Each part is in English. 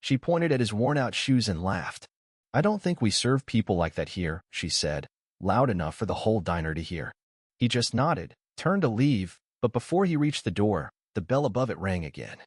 She pointed at his worn-out shoes and laughed. "I don't think we serve people like that here," she said, loud enough for the whole diner to hear. He just nodded, turned to leave, but before he reached the door, the bell above it rang again.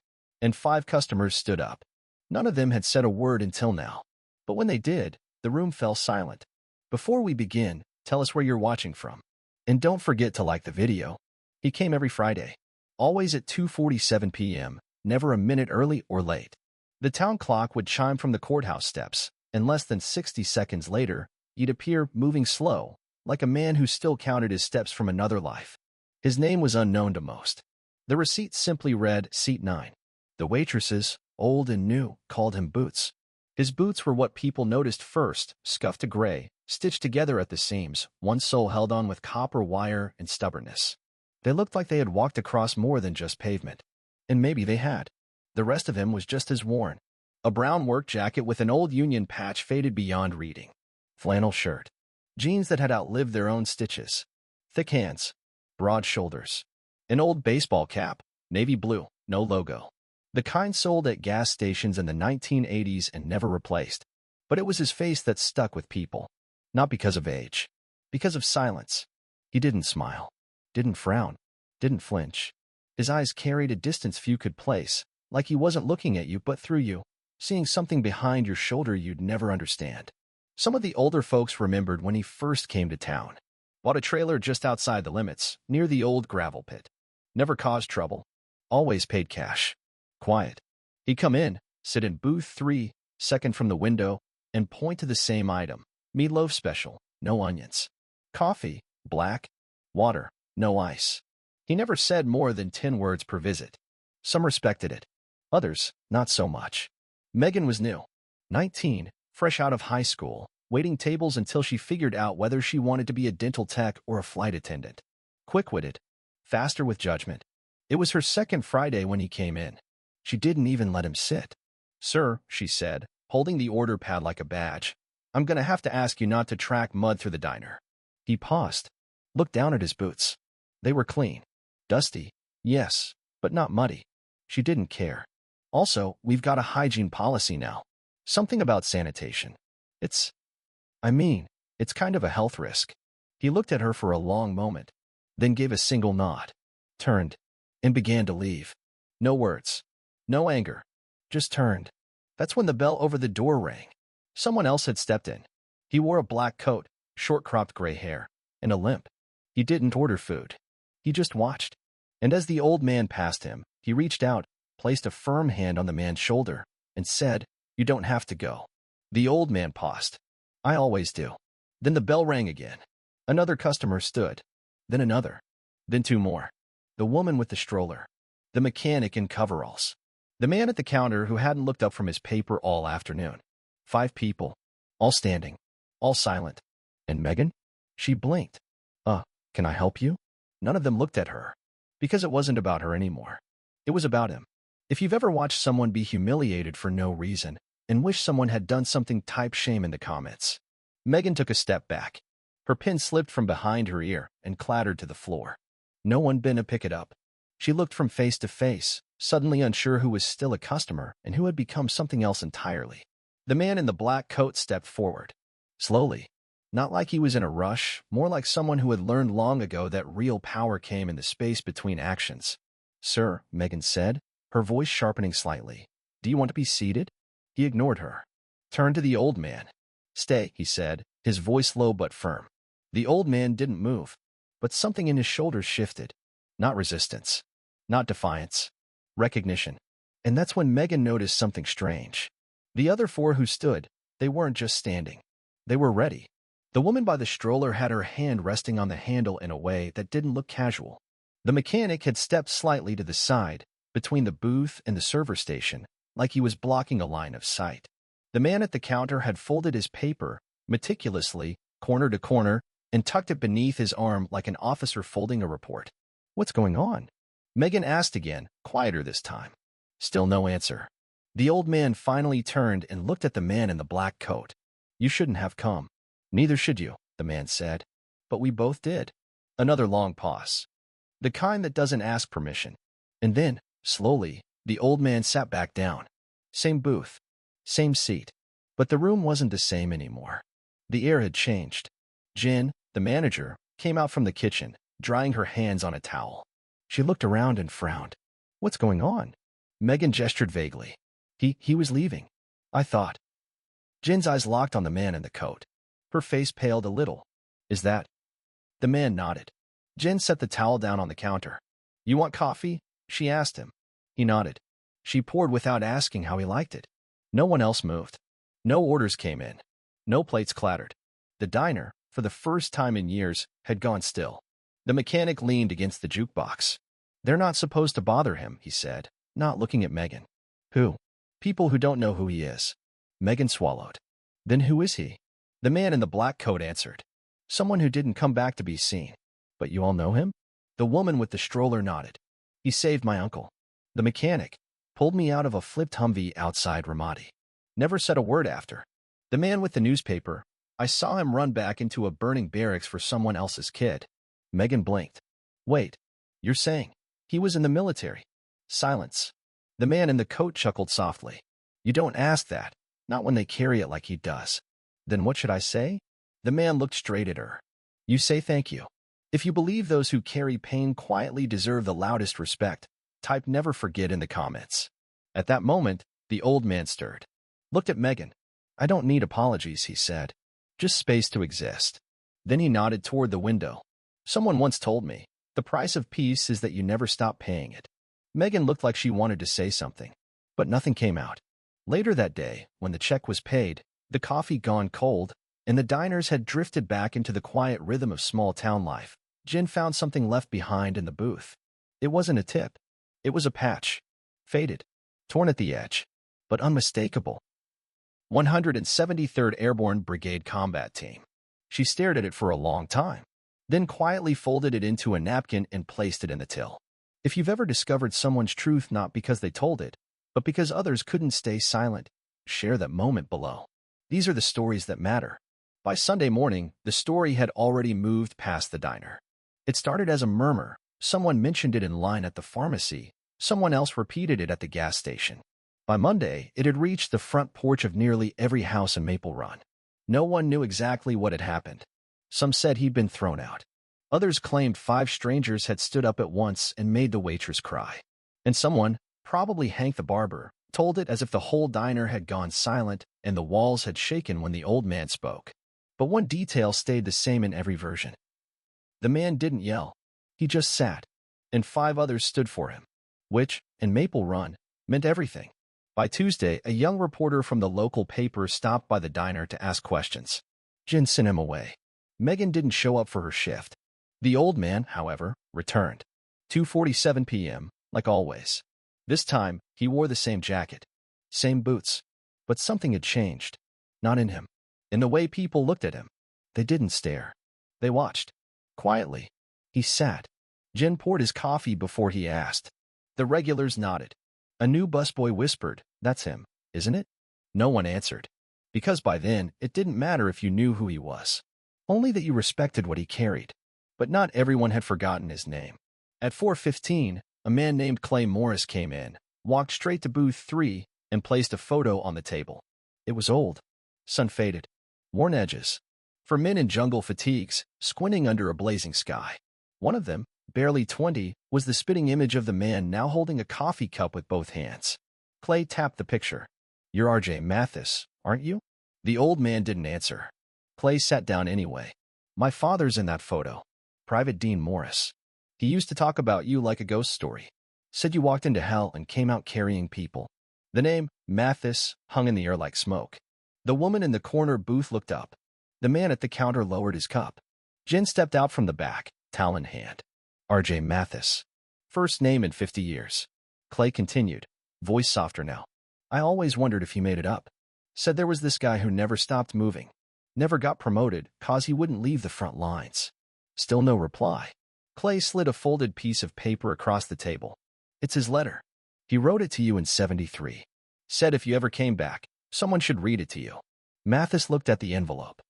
And 5 customers stood up. None of them had said a word until now. But when they did, the room fell silent. "Before we begin, tell us where you're watching from. And don't forget to like the video." He came every Friday, always at 2:47 p.m., never a minute early or late. The town clock would chime from the courthouse steps, and less than 60 seconds later, he'd appear moving slow, like a man who still counted his steps from another life. His name was unknown to most. The receipt simply read, "Seat 9. The waitresses, old and new, called him Boots. His boots were what people noticed first, scuffed to gray, stitched together at the seams, one sole held on with copper wire and stubbornness. They looked like they had walked across more than just pavement. And maybe they had. The rest of him was just as worn. A brown work jacket with an old Union patch faded beyond reading. Flannel shirt. Jeans that had outlived their own stitches. Thick hands. Broad shoulders. An old baseball cap, navy blue, no logo. The kind sold at gas stations in the 1980s and never replaced. But it was his face that stuck with people. Not because of age. Because of silence. He didn't smile. Didn't frown. Didn't flinch. His eyes carried a distance few could place, like he wasn't looking at you but through you, seeing something behind your shoulder you'd never understand. Some of the older folks remembered when he first came to town. Bought a trailer just outside the limits, near the old gravel pit. Never caused trouble. Always paid cash. Quiet. He'd come in, sit in booth 3, second from the window, and point to the same item. Meatloaf special, no onions. Coffee, black. Water, no ice. He never said more than 10 words per visit. Some respected it. Others, not so much. Megan was new. 19, fresh out of high school, waiting tables until she figured out whether she wanted to be a dental tech or a flight attendant. Quick-witted. Faster with judgment. It was her second Friday when he came in. She didn't even let him sit. "Sir," she said, holding the order pad like a badge, "I'm gonna have to ask you not to track mud through the diner." He paused, looked down at his boots. They were clean. Dusty, yes, but not muddy. She didn't care. "Also, we've got a hygiene policy now. Something about sanitation. It's kind of a health risk." He looked at her for a long moment, then gave a single nod, turned, and began to leave. No words. No anger. Just turned. That's when the bell over the door rang. Someone else had stepped in. He wore a black coat, short-cropped gray hair, and a limp. He didn't order food. He just watched. And as the old man passed him, he reached out, placed a firm hand on the man's shoulder, and said, "You don't have to go." The old man paused. "I always do." Then the bell rang again. Another customer stood. Then another. Then 2 more. The woman with the stroller. The mechanic in coveralls. The man at the counter who hadn't looked up from his paper all afternoon. 5 people. All standing. All silent. And Megan? She blinked. Can I help you?" None of them looked at her. Because it wasn't about her anymore. It was about him. If you've ever watched someone be humiliated for no reason, and wish someone had done something, type shame in the comments. Megan took a step back. Her pin slipped from behind her ear and clattered to the floor. No one bent to pick it up. She looked from face to face, suddenly unsure who was still a customer and who had become something else entirely. The man in the black coat stepped forward. Slowly. Not like he was in a rush, more like someone who had learned long ago that real power came in the space between actions. "Sir," Megan said, her voice sharpening slightly. "Do you want to be seated?" He ignored her. Turned to the old man. "Stay," he said, his voice low but firm. The old man didn't move, but something in his shoulders shifted. Not resistance. Not defiance. Recognition. And that's when Megan noticed something strange. The other 4 who stood, they weren't just standing. They were ready. The woman by the stroller had her hand resting on the handle in a way that didn't look casual. The mechanic had stepped slightly to the side, between the booth and the server station, like he was blocking a line of sight. The man at the counter had folded his paper, meticulously, corner to corner, and tucked it beneath his arm like an officer folding a report. "What's going on?" Megan asked again, quieter this time. Still no answer. The old man finally turned and looked at the man in the black coat. "You shouldn't have come." "Neither should you," the man said. "But we both did." Another long pause. The kind that doesn't ask permission. And then, slowly, the old man sat back down. Same booth. Same seat. But the room wasn't the same anymore. The air had changed. Jin, the manager, came out from the kitchen, drying her hands on a towel. She looked around and frowned. What's going on? Megan gestured vaguely. He was leaving. I thought. Jin's eyes locked on the man in the coat. Her face paled a little. Is that? The man nodded. Jin set the towel down on the counter. You want coffee? She asked him. He nodded. She poured without asking how he liked it. No one else moved. No orders came in. No plates clattered. The diner, for the first time in years, had gone still. The mechanic leaned against the jukebox. They're not supposed to bother him, he said, not looking at Megan. Who? People who don't know who he is. Megan swallowed. Then who is he? The man in the black coat answered. Someone who didn't come back to be seen. But you all know him? The woman with the stroller nodded. He saved my uncle. The mechanic pulled me out of a flipped Humvee outside Ramadi. Never said a word after. The man with the newspaper, I saw him run back into a burning barracks for someone else's kid. Megan blinked. Wait, you're saying he was in the military? Silence. The man in the coat chuckled softly. You don't ask that, not when they carry it like he does. Then what should I say? The man looked straight at her. You say thank you. If you believe those who carry pain quietly deserve the loudest respect, type never forget in the comments. At that moment, the old man stirred. Looked at Megan. I don't need apologies, he said. Just space to exist. Then he nodded toward the window. Someone once told me, the price of peace is that you never stop paying it. Megan looked like she wanted to say something, but nothing came out. Later that day, when the check was paid, the coffee gone cold, and the diners had drifted back into the quiet rhythm of small-town life, Jin found something left behind in the booth. It wasn't a tip. It was a patch. Faded. Torn at the edge. But unmistakable. 173rd Airborne Brigade Combat Team. She stared at it for a long time, then quietly folded it into a napkin and placed it in the till. If you've ever discovered someone's truth not because they told it, but because others couldn't stay silent, share that moment below. These are the stories that matter. By Sunday morning, the story had already moved past the diner. It started as a murmur. Someone mentioned it in line at the pharmacy. Someone else repeated it at the gas station. By Monday, it had reached the front porch of nearly every house in Maple Run. No one knew exactly what had happened. Some said he'd been thrown out. Others claimed 5 strangers had stood up at once and made the waitress cry. And someone, probably Hank the barber, told it as if the whole diner had gone silent and the walls had shaken when the old man spoke. But one detail stayed the same in every version. The man didn't yell. He just sat, and 5 others stood for him, which, in Maple Run, meant everything. By Tuesday, a young reporter from the local paper stopped by the diner to ask questions. Jin sent him away. Megan didn't show up for her shift. The old man, however, returned. 2:47 p.m., like always. This time, he wore the same jacket, same boots. But something had changed. Not in him. In the way people looked at him. They didn't stare. They watched. Quietly. He sat. Jin poured his coffee before he asked. The regulars nodded. A new busboy whispered, "That's him, isn't it?" No one answered. Because by then, it didn't matter if you knew who he was. Only that you respected what he carried. But not everyone had forgotten his name. At 4:15, a man named Clay Morris came in, walked straight to booth 3, and placed a photo on the table. It was old. Sun-faded. Worn edges. For men in jungle fatigues, squinting under a blazing sky. One of them, barely 20, was the spitting image of the man now holding a coffee cup with both hands. Clay tapped the picture. You're R.J. Mathis, aren't you? The old man didn't answer. Clay sat down anyway. My father's in that photo. Private Dean Morris. He used to talk about you like a ghost story. Said you walked into hell and came out carrying people. The name, Mathis, hung in the air like smoke. The woman in the corner booth looked up. The man at the counter lowered his cup. Jin stepped out from the back, towel in hand. R.J. Mathis. First name in 50 years. Clay continued, voice softer now. I always wondered if he made it up. Said there was this guy who never stopped moving. Never got promoted, 'cause he wouldn't leave the front lines. Still no reply. Clay slid a folded piece of paper across the table. It's his letter. He wrote it to you in 73. Said if you ever came back, someone should read it to you. Mathis looked at the envelope.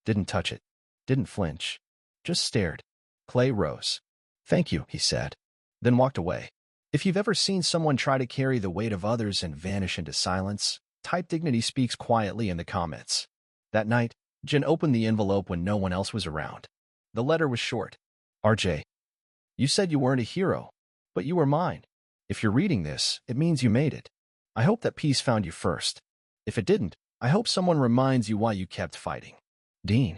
Didn't touch it. Didn't flinch. Just stared. Clay rose. Thank you, he said. Then walked away. If you've ever seen someone try to carry the weight of others and vanish into silence, Type dignity speaks quietly in the comments. That night, Jen opened the envelope when no one else was around. The letter was short. RJ, you said you weren't a hero, but you were mine. If you're reading this, it means you made it. I hope that peace found you first. If it didn't, I hope someone reminds you why you kept fighting. Dean.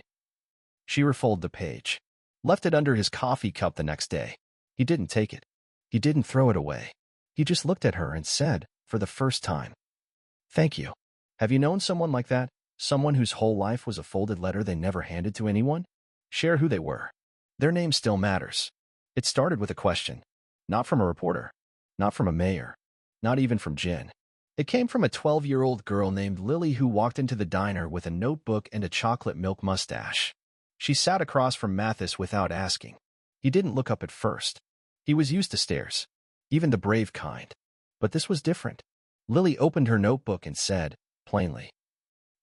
She refolded the page. Left it under his coffee cup the next day. He didn't take it. He didn't throw it away. He just looked at her and said, for the first time, "Thank you." Have you known someone like that? Someone whose whole life was a folded letter they never handed to anyone? Share who they were. Their name still matters. It started with a question. Not from a reporter. Not from a mayor. Not even from Jen. It came from a 12-year-old girl named Lily who walked into the diner with a notebook and a chocolate milk mustache. She sat across from Mathis without asking. He didn't look up at first. He was used to stares, even the brave kind. But this was different. Lily opened her notebook and said, plainly,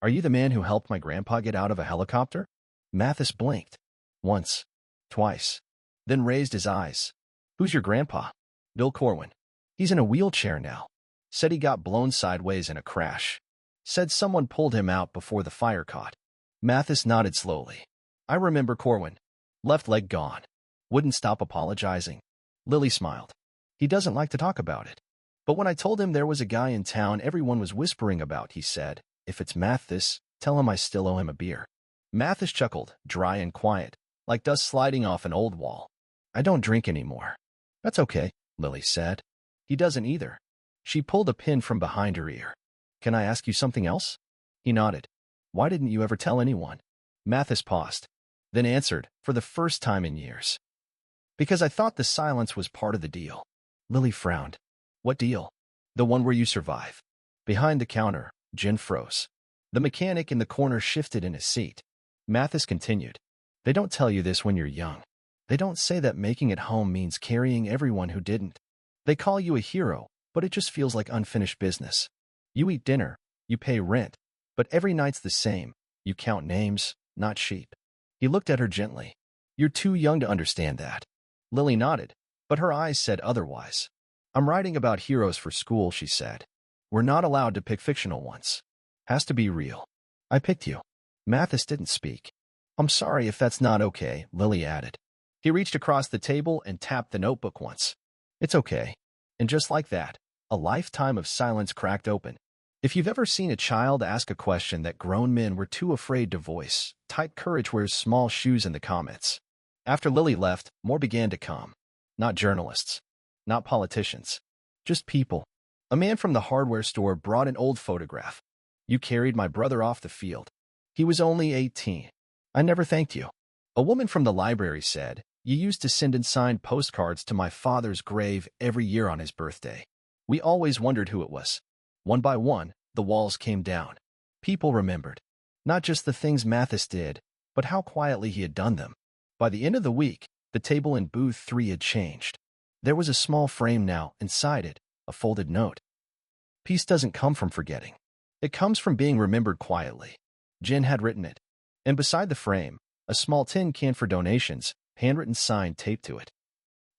"Are you the man who helped my grandpa get out of a helicopter?" Mathis blinked. Once. Twice. Then raised his eyes. "Who's your grandpa?" "Bill Corwin. He's in a wheelchair now. Said he got blown sideways in a crash. Said someone pulled him out before the fire caught." Mathis nodded slowly. "I remember Corwin. Left leg gone. Wouldn't stop apologizing." Lily smiled. "He doesn't like to talk about it. But when I told him there was a guy in town everyone was whispering about, he said, 'If it's Mathis, tell him I still owe him a beer.'" Mathis chuckled, dry and quiet, like dust sliding off an old wall. "I don't drink anymore." "That's okay," Lily said. "He doesn't either." She pulled a pin from behind her ear. "Can I ask you something else?" He nodded. "Why didn't you ever tell anyone?" Mathis paused, then answered, for the first time in years. "Because I thought the silence was part of the deal." Lily frowned. "What deal?" "The one where you survive." Behind the counter, Jen froze. The mechanic in the corner shifted in his seat. Mathis continued. "They don't tell you this when you're young. They don't say that making it home means carrying everyone who didn't. They call you a hero, but it just feels like unfinished business. You eat dinner, you pay rent, but every night's the same. You count names, not sheep." He looked at her gently. "You're too young to understand that." Lily nodded, but her eyes said otherwise. "I'm writing about heroes for school," she said. "We're not allowed to pick fictional ones. Has to be real. I picked you." Mathis didn't speak. "I'm sorry if that's not okay," Lily added. He reached across the table and tapped the notebook once. "It's okay." And just like that, a lifetime of silence cracked open. If you've ever seen a child ask a question that grown men were too afraid to voice, type "courage wears small shoes" in the comments. After Lily left, more began to come. Not journalists. Not politicians. Just people. A man from the hardware store brought an old photograph. "You carried my brother off the field. He was only 18. I never thanked you." A woman from the library said, "You used to send in signed postcards to my father's grave every year on his birthday. We always wondered who it was." One by one, the walls came down. People remembered. Not just the things Mathis did, but how quietly he had done them. By the end of the week, the table in booth 3 had changed. There was a small frame now, inside it, a folded note. "Peace doesn't come from forgetting. It comes from being remembered quietly." Jen had written it. And beside the frame, a small tin can for donations, handwritten sign taped to it.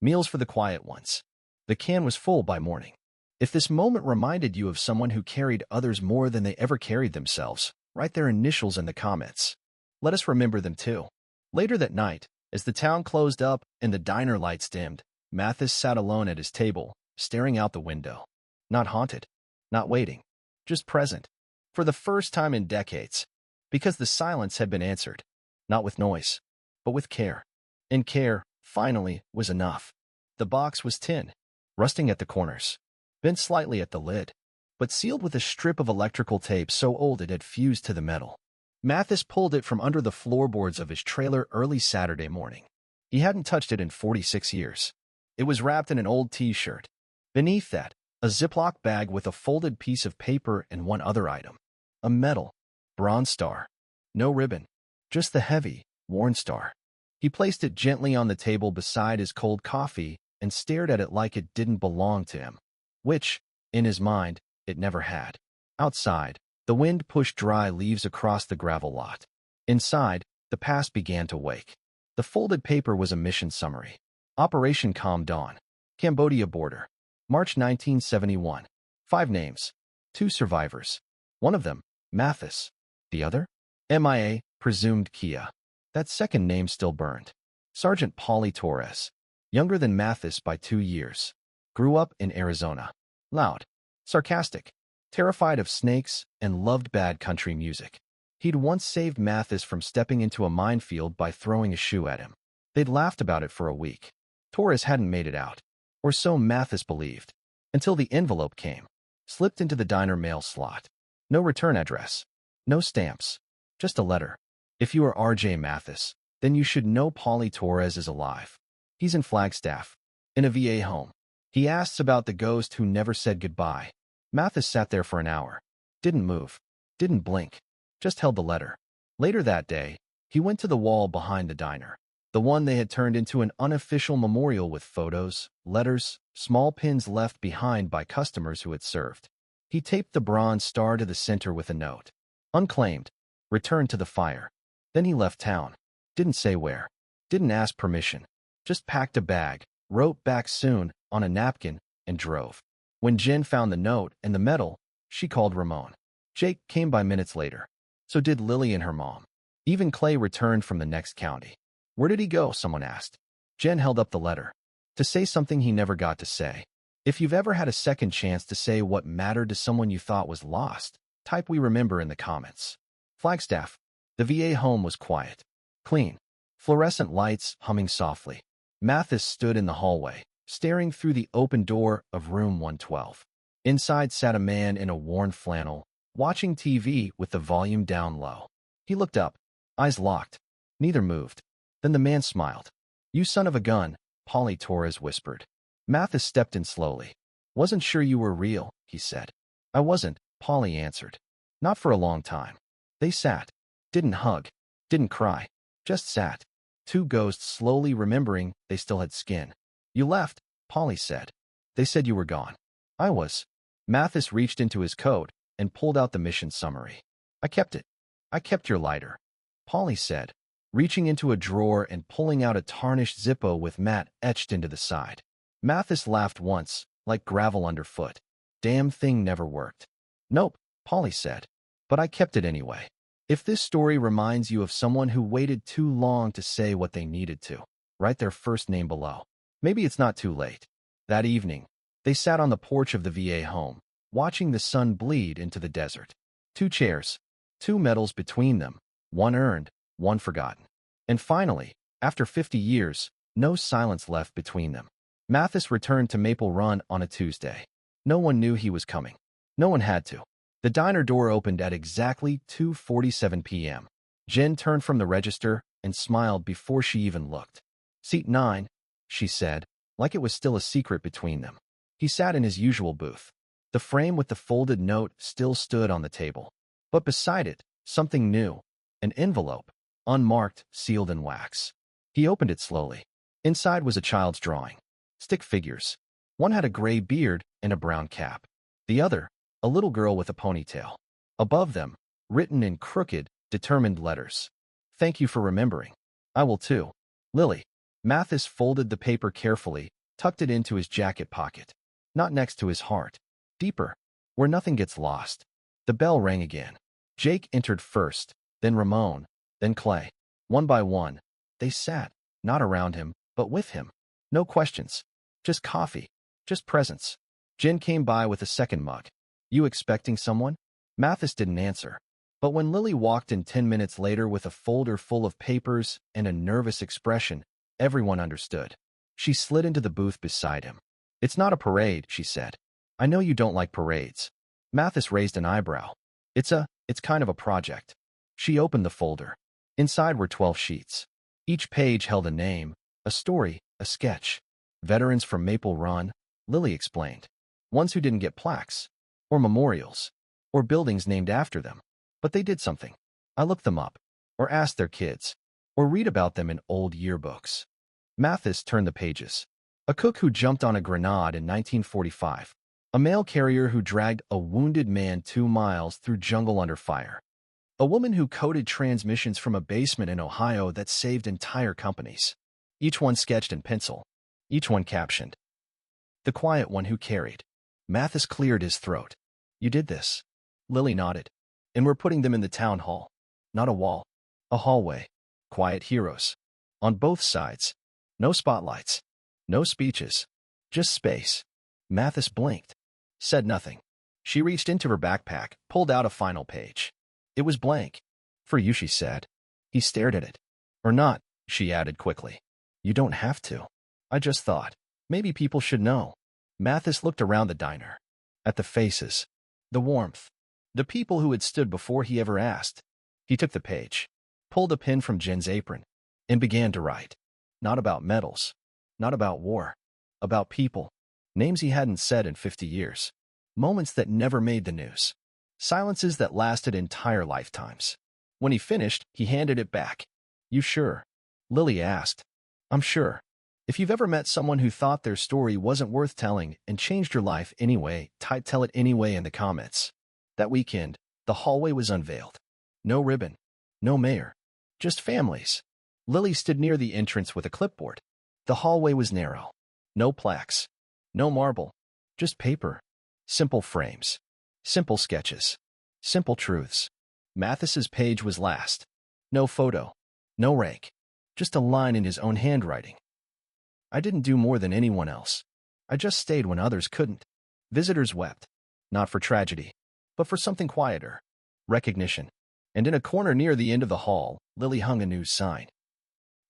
"Meals for the quiet ones." The can was full by morning. If this moment reminded you of someone who carried others more than they ever carried themselves, write their initials in the comments. Let us remember them too. Later that night, as the town closed up and the diner lights dimmed, Mathis sat alone at his table, staring out the window. Not haunted. Not waiting. Just present. For the first time in decades. Because the silence had been answered. Not with noise, but with care. And care, finally, was enough. The box was tin, rusting at the corners, bent slightly at the lid, but sealed with a strip of electrical tape so old it had fused to the metal. Mathis pulled it from under the floorboards of his trailer early Saturday morning. He hadn't touched it in 46 years. It was wrapped in an old T-shirt. Beneath that, a Ziploc bag with a folded piece of paper and one other item. A medal. Bronze star. No ribbon. Just the heavy, worn star. He placed it gently on the table beside his cold coffee and stared at it like it didn't belong to him. Which, in his mind, it never had. Outside, the wind pushed dry leaves across the gravel lot. Inside, the past began to wake. The folded paper was a mission summary. Operation Calm Dawn. Cambodia border. March 1971. 5 names. 2 survivors. One of them, Mathis. The other? MIA, presumed Kia. That second name still burned. Sergeant Polly Torres. Younger than Mathis by 2 years. Grew up in Arizona. Loud. Sarcastic. Terrified of snakes and loved bad country music. He'd once saved Mathis from stepping into a minefield by throwing a shoe at him. They'd laughed about it for a week. Torres hadn't made it out. Or so Mathis believed. Until the envelope came. Slipped into the diner mail slot. No return address. No stamps. Just a letter. If you are R.J. Mathis, then you should know Polly Torres is alive. He's in Flagstaff. In a VA home. He asks about the ghost who never said goodbye. Mathis sat there for an hour. Didn't move. Didn't blink. Just held the letter. Later that day, he went to the wall behind the diner. The one they had turned into an unofficial memorial with photos, letters, small pins left behind by customers who had served. He taped the bronze star to the center with a note. Unclaimed. Returned to the fire. Then he left town. Didn't say where. Didn't ask permission. Just packed a bag, wrote back soon on a napkin, and drove. When Jen found the note and the medal, she called Ramon. Jake came by minutes later. So did Lily and her mom. Even Clay returned from the next county. Where did he go? Someone asked. Jen held up the letter. To say something he never got to say. If you've ever had a second chance to say what mattered to someone you thought was lost, type "we remember" in the comments. Flagstaff. The VA home was quiet. Clean. Fluorescent lights humming softly. Mathis stood in the hallway, staring through the open door of room 112. Inside sat a man in a worn flannel, watching TV with the volume down low. He looked up, eyes locked. Neither moved. Then the man smiled. "You son of a gun," Polly Torres whispered. Mathis stepped in slowly. "Wasn't sure you were real," he said. "I wasn't," Polly answered. "Not for a long time." They sat. Didn't hug. Didn't cry. Just sat. Two ghosts slowly remembering they still had skin. "You left," Polly said. "They said you were gone." "I was." Mathis reached into his coat and pulled out the mission summary. "I kept it." "I kept your lighter," Polly said, reaching into a drawer and pulling out a tarnished Zippo with Matt etched into the side. Mathis laughed once, like gravel underfoot. "Damn thing never worked." "Nope," Polly said. "But I kept it anyway. If this story reminds you of someone who waited too long to say what they needed to, write their first name below. Maybe it's not too late." That evening, they sat on the porch of the VA home, watching the sun bleed into the desert. 2 chairs, 2 medals between them, one earned, one forgotten. And finally, after 50 years, no silence left between them. Mathis returned to Maple Run on a Tuesday. No one knew he was coming. No one had to. The diner door opened at exactly 2:47 p.m. Jen turned from the register and smiled before she even looked. "Seat 9, she said, like it was still a secret between them. He sat in his usual booth. The frame with the folded note still stood on the table. But beside it, something new. An envelope, unmarked, sealed in wax. He opened it slowly. Inside was a child's drawing. Stick figures. One had a gray beard and a brown cap. The other, a little girl with a ponytail. Above them, written in crooked, determined letters. "Thank you for remembering. I will too. Lily." Mathis folded the paper carefully, tucked it into his jacket pocket. Not next to his heart. Deeper, where nothing gets lost. The bell rang again. Jake entered first, then Ramon, then Clay. One by one, they sat, not around him, but with him. No questions. Just coffee. Just presents. Jen came by with a second mug. "You expecting someone?" Mathis didn't answer. But when Lily walked in 10 minutes later with a folder full of papers and a nervous expression, everyone understood. She slid into the booth beside him. "It's not a parade," she said. "I know you don't like parades." Mathis raised an eyebrow. It's kind of a project." She opened the folder. Inside were 12 sheets. Each page held a name, a story, a sketch. "Veterans from Maple Run," Lily explained. "Ones who didn't get plaques. Or memorials. Or buildings named after them. But they did something. I looked them up. Or asked their kids. Or read about them in old yearbooks." Mathis turned the pages. A cook who jumped on a grenade in 1945. A mail carrier who dragged a wounded man 2 miles through jungle under fire. A woman who coded transmissions from a basement in Ohio that saved entire companies. Each one sketched in pencil. Each one captioned. "The quiet one who carried." Mathis cleared his throat. "You did this." Lily nodded. And we're putting them in the town hall. Not a wall. A hallway. Quiet heroes. On both sides. No spotlights. No speeches. Just space. Mathis blinked. Said nothing. She reached into her backpack, pulled out a final page. It was blank. For you, she said. He stared at it. Or not, she added quickly. You don't have to. I just thought. Maybe people should know. Mathis looked around the diner. At the faces. The warmth. The people who had stood before he ever asked. He took the page. Pulled a pin from Jen's apron. And began to write. Not about medals. Not about war. About people. Names he hadn't said in 50 years. Moments that never made the news. Silences that lasted entire lifetimes. When he finished, he handed it back. You sure? Lily asked. I'm sure. If you've ever met someone who thought their story wasn't worth telling and changed your life anyway, tell it anyway in the comments. That weekend, the hallway was unveiled. No ribbon. No mayor. Just families. Lily stood near the entrance with a clipboard. The hallway was narrow. No plaques. No marble. Just paper. Simple frames. Simple sketches. Simple truths. Mathis's page was last. No photo. No rank. Just a line in his own handwriting. I didn't do more than anyone else. I just stayed when others couldn't. Visitors wept. Not for tragedy, but for something quieter. Recognition. And in a corner near the end of the hall, Lily hung a news sign.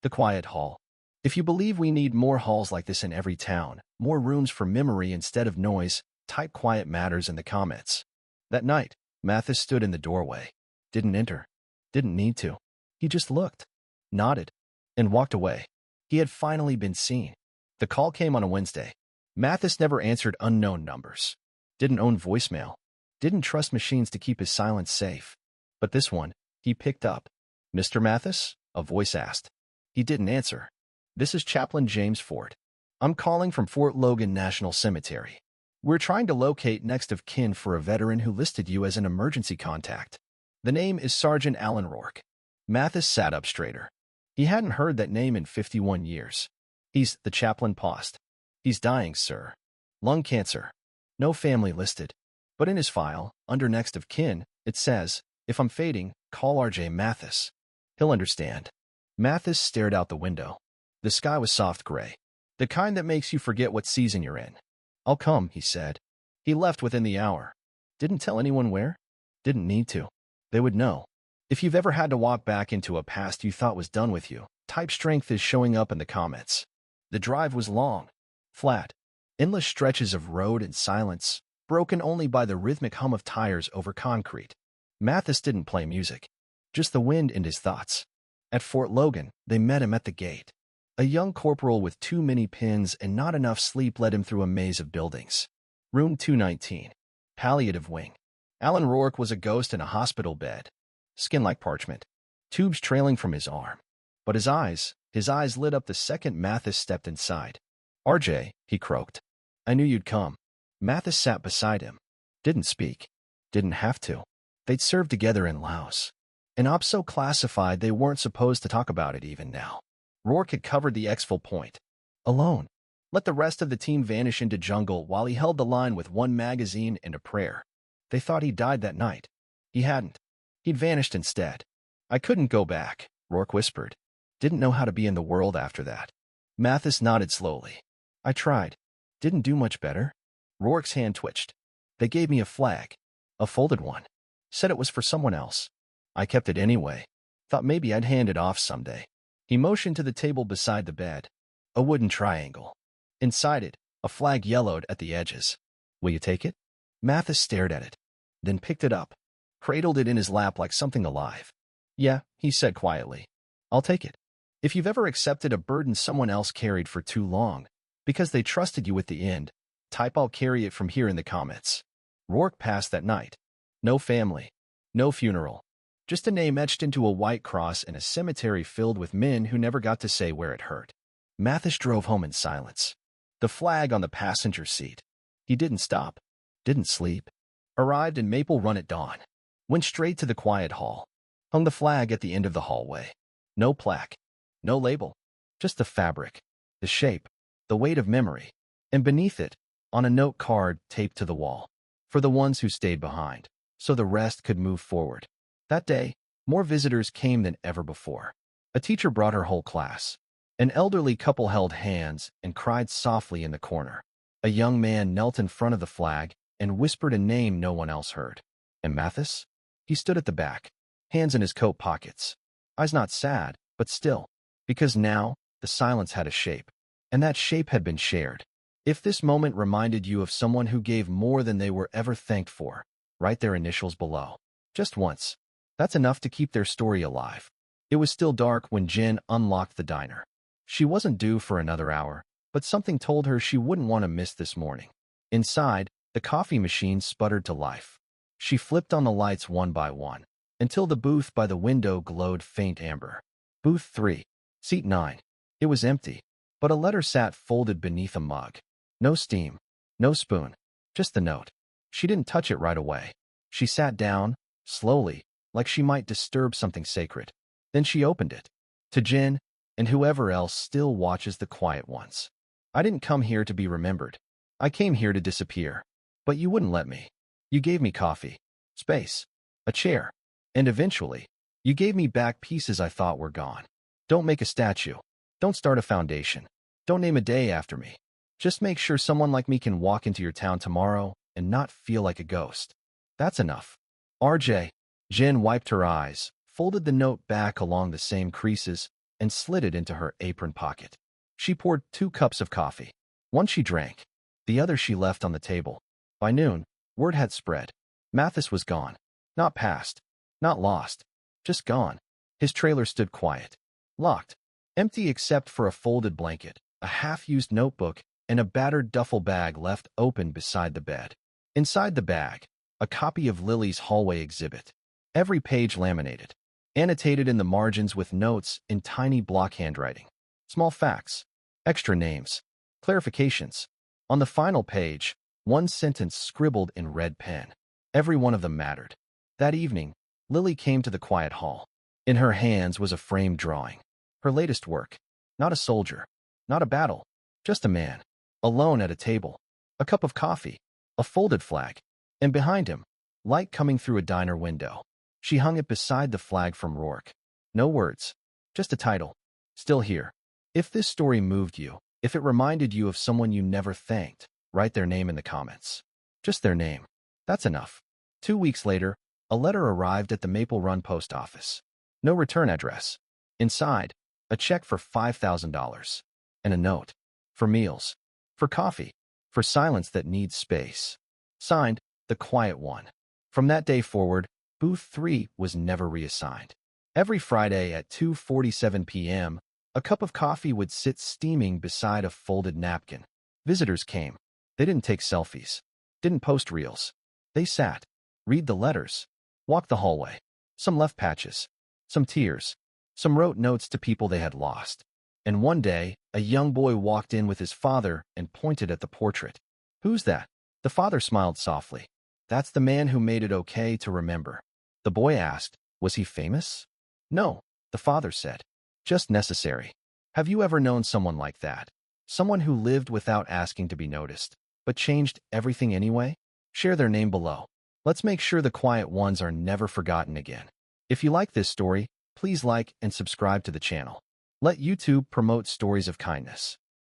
The Quiet Hall. If you believe we need more halls like this in every town, more rooms for memory instead of noise, type quiet matters in the comments. That night, Mathis stood in the doorway. Didn't enter. Didn't need to. He just looked, nodded, and walked away. He had finally been seen. The call came on a Wednesday. Mathis never answered unknown numbers. Didn't own voicemail. Didn't trust machines to keep his silence safe. But this one, he picked up. Mr. Mathis? A voice asked. He didn't answer. This is Chaplain James Ford. I'm calling from Fort Logan National Cemetery. We're trying to locate next of kin for a veteran who listed you as an emergency contact. The name is Sergeant Alan Rourke. Mathis sat up straighter. He hadn't heard that name in 51 years. The chaplain paused. He's dying, sir. Lung cancer. No family listed. But in his file, under next of kin, it says, if I'm fading, call R.J. Mathis. He'll understand. Mathis stared out the window. The sky was soft gray. The kind that makes you forget what season you're in. I'll come, he said. He left within the hour. Didn't tell anyone where? Didn't need to. They would know. If you've ever had to walk back into a past you thought was done with you, type strength is showing up in the comments. The drive was long, flat, endless stretches of road and silence, broken only by the rhythmic hum of tires over concrete. Mathis didn't play music, just the wind in his thoughts. At Fort Logan, they met him at the gate. A young corporal with too many pins and not enough sleep led him through a maze of buildings. Room 219. Palliative wing. Alan Rourke was a ghost in a hospital bed. Skin like parchment. Tubes trailing from his arm. But his eyes lit up the second Mathis stepped inside. RJ, he croaked. I knew you'd come. Mathis sat beside him. Didn't speak. Didn't have to. They'd served together in Laos. An op so classified they weren't supposed to talk about it even now. Rourke had covered the exfil point. Alone. Let the rest of the team vanish into jungle while he held the line with one magazine and a prayer. They thought he died that night. He hadn't. He'd vanished instead. I couldn't go back, Rourke whispered. Didn't know how to be in the world after that. Mathis nodded slowly. I tried. Didn't do much better. Rourke's hand twitched. They gave me a flag. A folded one. Said it was for someone else. I kept it anyway. Thought maybe I'd hand it off someday. He motioned to the table beside the bed. A wooden triangle. Inside it, a flag yellowed at the edges. Will you take it? Mathis stared at it. Then picked it up. Cradled it in his lap like something alive. Yeah, he said quietly. I'll take it. If you've ever accepted a burden someone else carried for too long, because they trusted you with the end, type I'll carry it from here in the comments. Rourke passed that night. No family. No funeral. Just a name etched into a white cross in a cemetery filled with men who never got to say where it hurt. Mathis drove home in silence. The flag on the passenger seat. He didn't stop. Didn't sleep. Arrived in Maple Run at dawn. Went straight to the quiet hall. Hung the flag at the end of the hallway. No plaque. No label. Just the fabric. The shape. The weight of memory. And beneath it, on a note card taped to the wall. For the ones who stayed behind. so the rest could move forward. That day, more visitors came than ever before. A teacher brought her whole class. An elderly couple held hands and cried softly in the corner. A young man knelt in front of the flag and whispered a name no one else heard. And Mathis? He stood at the back, hands in his coat pockets. Eyes not sad, but still, because now the silence had a shape, and that shape had been shared. If this moment reminded you of someone who gave more than they were ever thanked for, write their initials below. Just once. That's enough to keep their story alive. It was still dark when Jen unlocked the diner. She wasn't due for another hour, but something told her she wouldn't want to miss this morning. Inside, the coffee machine sputtered to life. She flipped on the lights one by one, until the booth by the window glowed faint amber. Booth 3, seat 9. It was empty, but a letter sat folded beneath a mug. No steam, no spoon, just the note. She didn't touch it right away. She sat down, slowly, like she might disturb something sacred. Then she opened it. To Jen, and whoever else still watches the quiet ones. I didn't come here to be remembered. I came here to disappear. But you wouldn't let me. You gave me coffee, space, a chair, and eventually, you gave me back pieces I thought were gone. Don't make a statue. Don't start a foundation. Don't name a day after me. Just make sure someone like me can walk into your town tomorrow and not feel like a ghost. That's enough. RJ. Jen wiped her eyes, folded the note back along the same creases, and slid it into her apron pocket. She poured 2 cups of coffee. One she drank. The other she left on the table. By noon, word had spread. Mathis was gone. Not past. Not lost. Just gone. His trailer stood quiet. Locked. Empty except for a folded blanket, a half-used notebook, and a battered duffel bag left open beside the bed. Inside the bag, a copy of Lily's hallway exhibit. Every page laminated. Annotated in the margins with notes in tiny block handwriting. Small facts. Extra names. Clarifications. On the final page, one sentence scribbled in red pen. Every one of them mattered. That evening, Lily came to the quiet hall. In her hands was a framed drawing. Her latest work. Not a soldier. Not a battle. Just a man. Alone at a table. A cup of coffee. A folded flag. And behind him, light coming through a diner window. She hung it beside the flag from Rourke. No words. Just a title. Still here. If this story moved you, if it reminded you of someone you never thanked, write their name in the comments. Just their name. That's enough. 2 weeks later, a letter arrived at the Maple Run post office. No return address. Inside, a check for $5,000. And a note. For meals. For coffee. For silence that needs space. Signed, The Quiet One. From that day forward, Booth 3 was never reassigned. Every Friday at 2:47 p.m., a cup of coffee would sit steaming beside a folded napkin. Visitors came. They didn't take selfies. Didn't post reels. They sat. Read the letters. Walked the hallway. Some left patches. Some tears. Some wrote notes to people they had lost. And one day, a young boy walked in with his father and pointed at the portrait. Who's that? The father smiled softly. That's the man who made it okay to remember. The boy asked, was he famous? No, the father said. Just necessary. Have you ever known someone like that? Someone who lived without asking to be noticed, but changed everything anyway? Share their name below. Let's make sure the quiet ones are never forgotten again. If you like this story, please like and subscribe to the channel. Let YouTube promote stories of kindness.